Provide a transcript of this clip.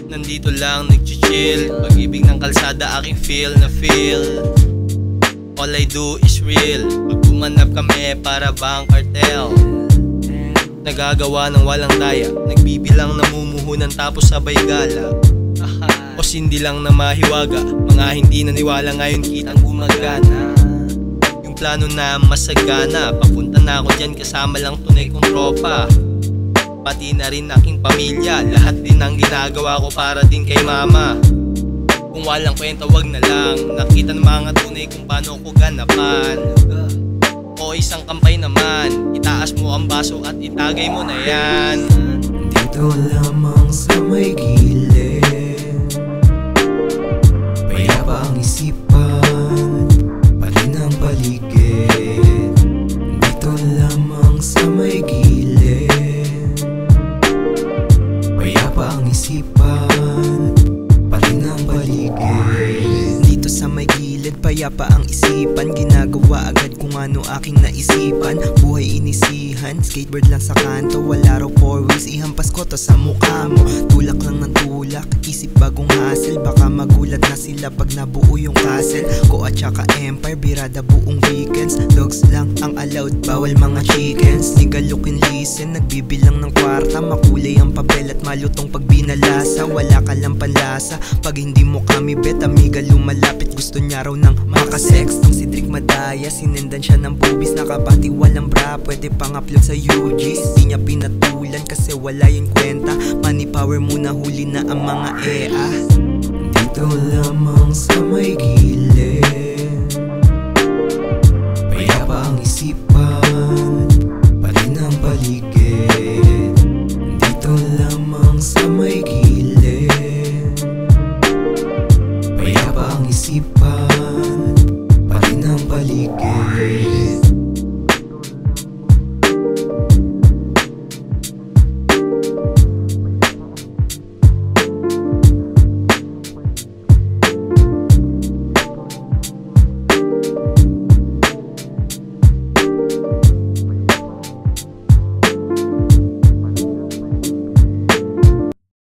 Nandito lang nag-chill, pag-ibig ng kalsada aking feel na feel. All I do is real, pag bumanap kami para bang cartel. Nagagawa ng walang daya, nagbibilang namumuhunan tapos sabay gala. O sindi lang na mahiwaga, mga hindi naniwala ngayon kitang gumagana. Yung plano na masagana, papunta na ako dyan kasama lang tunay kong tropa. Pati na rin aking pamilya, lahat din ang ginagawa ko para din kay mama. Kung walang kwenta wag na lang, nakita ng mga tunay kung paano ko ganapan. O isang kampay naman, itaas mo ang baso at itagay mo na yan. Dito lamang sa may gilid, payapa ang isipan, pati ng paligid. Dito lamang sa may gilid, payapa ang isipan, pati ng paligid. Dito sa may gilid, payapa ang isipan, ginagawa agad kung ano aking naisipan. Buhay inisihan, skateboard lang sa kanto, wala raw 4 wheels, ihampas ko to sa mukha mo. Tulak lang ng tulak, isip bagong hassle, baka magulat na sila pag nabuo yung castle ko at saka empire, birada buong weekends. Dogs lang ang allowed, bawal mga chickens. Nigga look and listen, nagbibilang ng kwarta, makulay ang papel at malutong pag binalasa. Wala ka lang panlasa, pag hindi mo kami bet, amiga lumalapit, gusto niya raw ng makasex. Nung si Drake madaya, sinendan siya ng boobies, nakapati walang bra, pwede pang upload sa UGs. Di niya pinatulan kasi wala yung kwenta, money power muna, huli na ang mga EA. Dito lamang sa may gilid, payapa ang isipan, pati ng paligid. Dito lamang sa may gilid, payapa ang isipan,